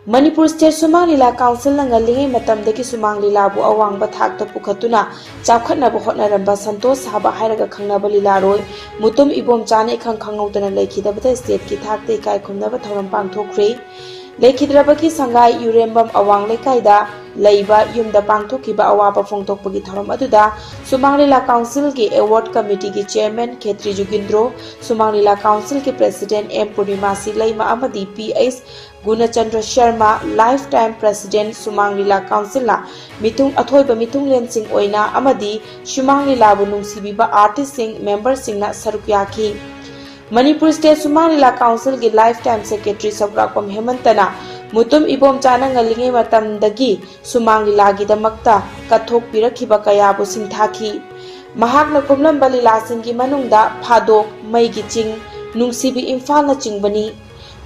Manipur State Sumang Lila Council nangalingi matamdagi Sumang Lila bu awang bathak ta pukhatuna chawkhatna bu hotnaramba Santosh haba hairaga khangnaba lila roi mutum ibom chane khangkhangudana lekhidabata state ki thakte ikai khumnaba thoram pangthokre lekhidrabaki sangai urembam awang lekaida leiba yumda pangthokiba awaba phongthokpagi thoram aduda Sumang Lila Council ki award committee ki chairman Khetri Jugindro Sumang Lila Council ki president M Purnimasi Laima amadi PS Gunachandra Sharma lifetime president Sumang Lila Council la mitung athoiba mitung lensing oina amadi Sumang Lila bu nungsibiba artist sing member sing na saruk yaki Manipur State Sumang Lila Council ki lifetime secretary Sabrakom Hemantana mutum ibom chana ngalingi matamdagi Sumang Lila gi damakta kathok pirakhiba kaya bu singthaki mahakna kumlamba lila singgi manungda phadok maigi ching nungsibi imphal na chingbani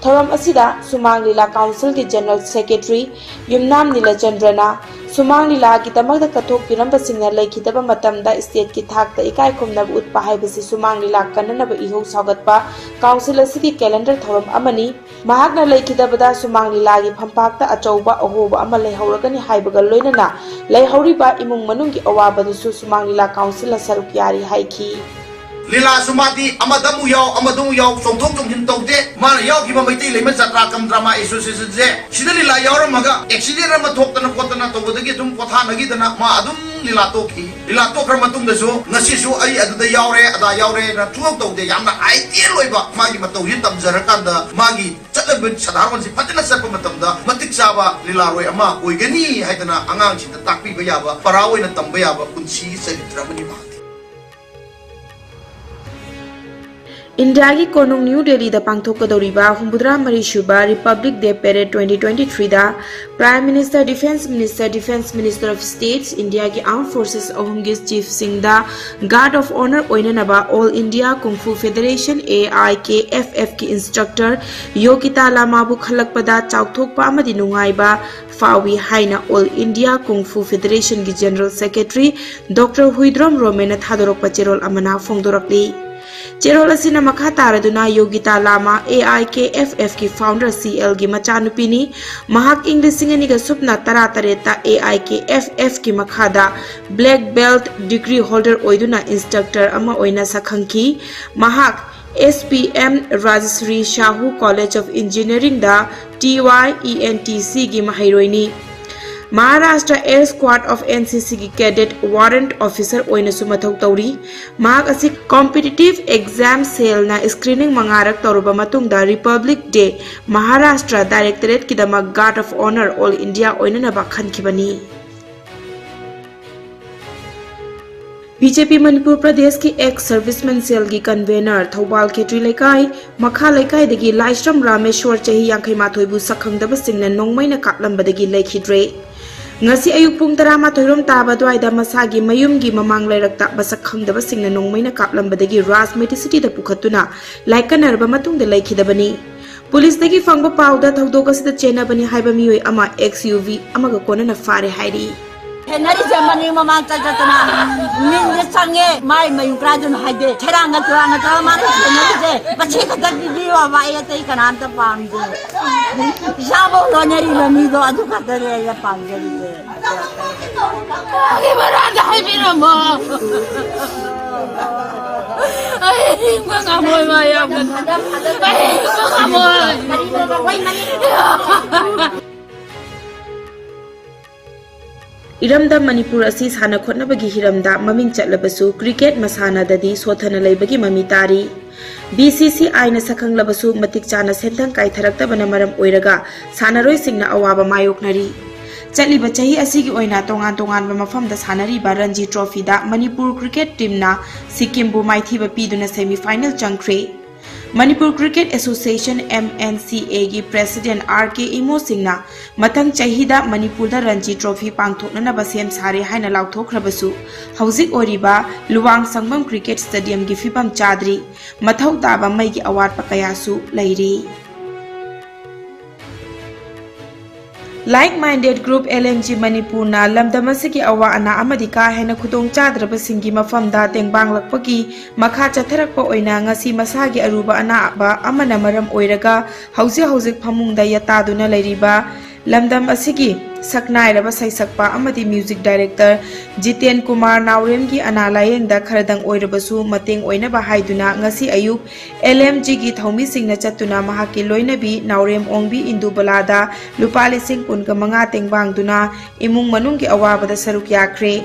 Thoram asida Sumang Lila Council ki General Secretary Yumnam Nilachandrana Sumang Lila ki tamakda kathok piramba singna lekhidaba matamda state ki thakta ikai khumnaba utpa haibasi Sumang Lila kananaba ihau saugatpa council asigi calendar thoram amani mahakna lekhidabada Sumang Lila gi phampakta achauba ahoba ama lehauragani haibaga loinana lehauriba imung manung ki awabadusu Sumang Lila Council la saruk yari haiki Lila Sumati amadamu yaw songthok chonghin tawde mana yaw ki mamaitai leima jatra kam drama association je sida lila yaw maga accident ma thokna kotna tawdagi dum kotha nagi dana ma adum lila tokra matung da so ngasi so ai aduda yawre na thuok tawde yamna ideal loiba magi matau hi tamjara kanda magi chatlaben sadharon si patina sarpa matamda matik saba lila roi ama oigani haidana angang chi takpi ba yaba parawoi na tamba yaba kunchi saritra mani ma India ki konung New Delhi da pangthokadoriba humbudra marishuba Republic Day Parade 2023 da Prime Minister Defence Minister of States India ki Armed Forces ahumgi Chief Singh da Guard of Honor oinanaba All India Kung Fu Federation AIKFF ki instructor Yogita Lama bu khalakpada chawthokpa amadi nungaiba fawi haina All India Kung Fu Federation ki General Secretary Dr. Huidrom Romena thadorokpa cherol amana phongdorakli Cherol asina makha taraduna Yogita Lama AIKFF ki founder CL gi machanupini mahak English singani ga supna taratareta AIKFF ki makhada black belt degree holder oiduna instructor ama oina sakhangki mahak SPM Rajasri Shahu College of Engineering da TYENTC gi mahairoini Maharashtra Air Squad of NCC ki cadet warrant officer oina sumathau tauri mahak asi competitive exam cell na screening mangarak toruba matungda Republic Day Maharashtra Directorate ki dama Guard of Honor All India oina na bakhan kibani BJP Manipur Pradesh ki ex serviceman cell ki convener Thobal Khetri Lekai Makha Lekai dagi Laishram Rameshwar chahi yankai mathoi bu sakhangdaba singna nongmaina kaplambadagi lekhidre ngasi ayuk pung 12 taba dwaida masagi mayumgi mamang lairakta basak khangdaba singna nongmaina kaplambadagi Rajmeti City da pukhatuna laikanarba matungda leikhidabani police dagi fangba pawda thawdoka sida chena bani haiba miyoi ama XUV amaga konana fare hairi Nari jamani mama cacatna min sange mai mayu kradun haide theranga mari nari je bache kata di wa ya tai kanan ta pamje sabo lo nari lami do adu kata re ya pamje age barada hai biramo ai ngamoy ma ya ai ngamoy Iramda Manipur asi sana khotnabagi hiramda maming chatlabasu cricket masana dadi sothana leibagi mami tari BCCI na sakhanglabasu matik chana sentang kai tharakta bana maram oiraga sanaroi singna awaba mayoknari chatliba chahi asigi oina tongan ba mafamda sanari ba Ranji Trophy da Manipur cricket team na Sikkim bu maithiba piduna semi final changkre Manipur Cricket Association MNCA gi President RK Imo Singna matang chahida Manipur da Ranji Trophy pangthokna ba sem sare haina lauthokrabasu hauzik oriba Luwang Sangbam Cricket Stadium gi fibam chadri mathau taba mai gi award pakayasu lairi Like-minded group LMG Manipur na lamdamasigi awa ana amadi ka hena khudong chadraba singi mafamda tengbang lakpagi makha chatharakpa oina ngasi masagi aruba ana ba amana maram oiraga hauzik phamungda yataduna lairiba lamdam asigi saknai raba saisakpa amadi music director Jiten Kumar Naurem gi analayeng da kharadang oirabasu mateng oina ba haiduna ngasi ayuk LMG gi thaumi singna chatuna mahaki loinabi Naurem ongbi Indubalada lupa lising kun ka manga tengbangduna imung manung gi awabada saruk yakre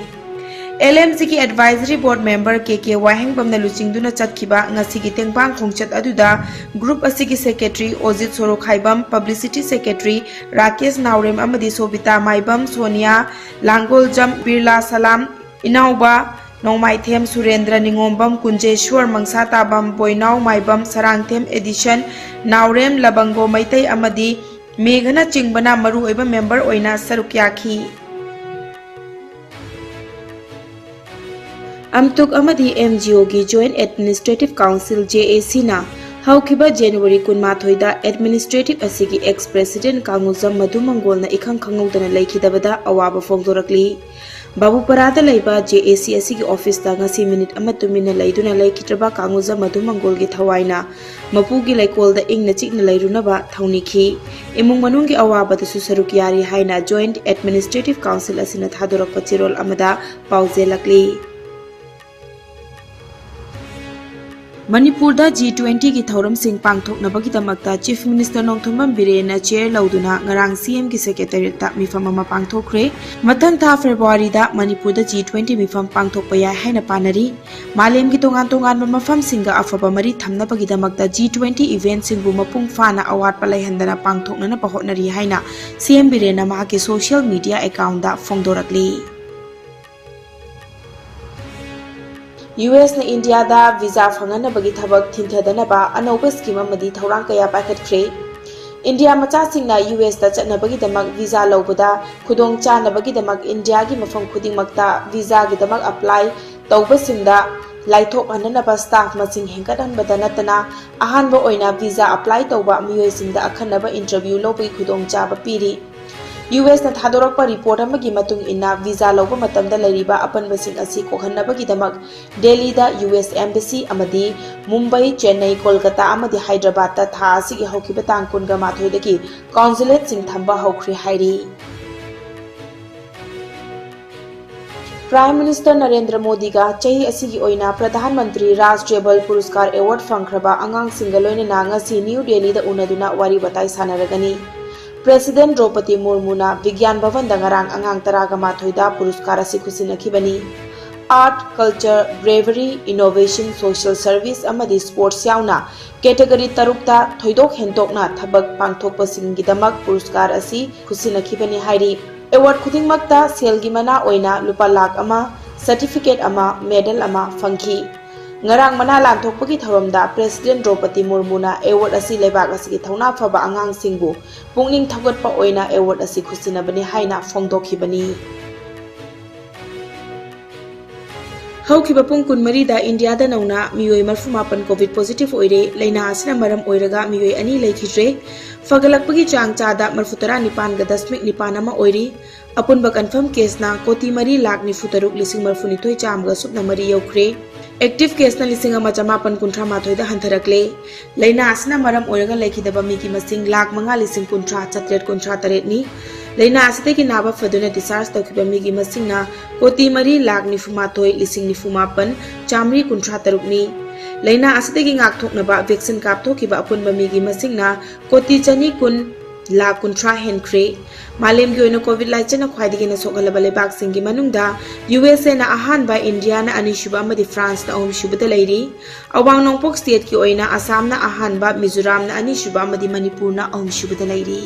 LMG की advisory board member KK Waheng bamna luchingduna chatkiba ngasi gi tengbang khongchat aduda group asigi secretary Ojit Sorokhaibam publicity secretary Rakesh Naurem amadi Sobita Maibam Sonia Langol Jam Birla Salam Inauba Nongmaithem Surendra Ningombam Kunjeshwar Mangsatabam Boinau Maibam Sarangthem edition Naurem Labango Maitai amadi Meghana Chingbana maru oiba member oina sarukyakhi Amtuk amadi MGO gi Joint Administrative Council JAC na haukiba January 18 da administrative asigi ex-president Kanguzam Madumangol na ikhang khangudana laikhidabada awaba fongdorakli Babuparada laiba JAC asigi office da ngasi minute amatumina laiduna laikhitraba Kanguzam Madumangol gi thawaina mapugi laikol da ingna chikna lairunaba thaunikhi imung manungi awaba da susaruk yari haina Joint Administrative Council asina thadorakpa chirol amada paujelakli Manipur da G20 ki thauram sing pangthok nabagi damakta Chief Minister Nongthombam Birena chair lauduna ngarang CM ki secretary ta mifam ama pangthokre mathang tha February da Manipur da G20 mifam pangthokpa ya haina panari malem ki tongan mafam singa afaba mari thamna bagi damakta G20 event singbu mapung fana award palai handana pangthokna na pahotnari haina CM Birena ma ki social media account da fongdorakli US na India da visa fangana bagi thabak thintadana ba anoba scheme amadi thorang kaya packet khre India macha singna US da chatna bagi damak visa lobada khudong chana bagi damak India gi mafam khuding makta visa gi damak apply tawba singda laithok hanana ba staff masing hengkadan badana tana ahan ba oina visa apply tawba miyoi singda akhanna ba interview lobi khudong cha ba piri US na thadorokpa report amagi matung inna visa loba matamda lariba apanbasing asi kokhanabagi damak Delhi da US embassy amadi Mumbai Chennai Kolkata amadi Hyderabad ta tha asigi hokiba tangkunga mathoi dagi consulate sing thamba hokri hairi Prime Minister Narendra Modi ga chahi asigi oina Pradhan Mantri Rashtriya Bal Puruskar Award fangkhraba angang singaloina na ngasi New Delhi da unaduna wari batai sanaragani President Draupadi Murmu na Vigyan Bhavan da ngarang angang taraga mathoida puruskar asi khusinakibani Art, Culture, Bravery, Innovation, Social Service amadi Sports yauna category tarukta thoidok hentokna thabak pangthokpasingidamak puruskar asi khusinakibani hairi award khudingmakta selgi mana oina lupa lakh ama certificate ama medal ama fangki ngarang mana lanthokpagi thoramda President Draupadi Murmu na award asi lebak asi thona phaba angang singbu pungning thagotpa oina award asi khusinabani haina fongdokhibani haukiba pung kunmari da India da nauna miyoi marfumapan covid positive oire laina asina maram oiraga miyoi ani laikhidre fagalakpagi changcha da marfutara nipan ga 0.9 ama oiri apunba confirm case na koti mari lakh ni futaruk lising marfunithoi chamga supna mari yaukhre active case na lising ama chamapan kunthra mathoi da hantharakle laina asina maram oiraga laikhidaba mi ki masing lakh manga lising kunthra chatlet kunthra taret ni laina asite ki naba faduna discharge tokhiba mi gi masing na koti mari lakh ni fumathoi lising ni fumapan chamri kunthra taruk ni laina asite ki ngak thokna ba vaccine kap thokiba apunba mi gi masing na koti chani kun lakh kunthra henkhre malem gi oina covid laicena khwaidigi na sokhalaba lebak singi manungda USA na ahan ba India na anishuba amadi France na ahumshuba lairi awang nongpok state ki oina Assam na ahan ba Mizoram na anishuba amadi Manipur na ahumshuba lairi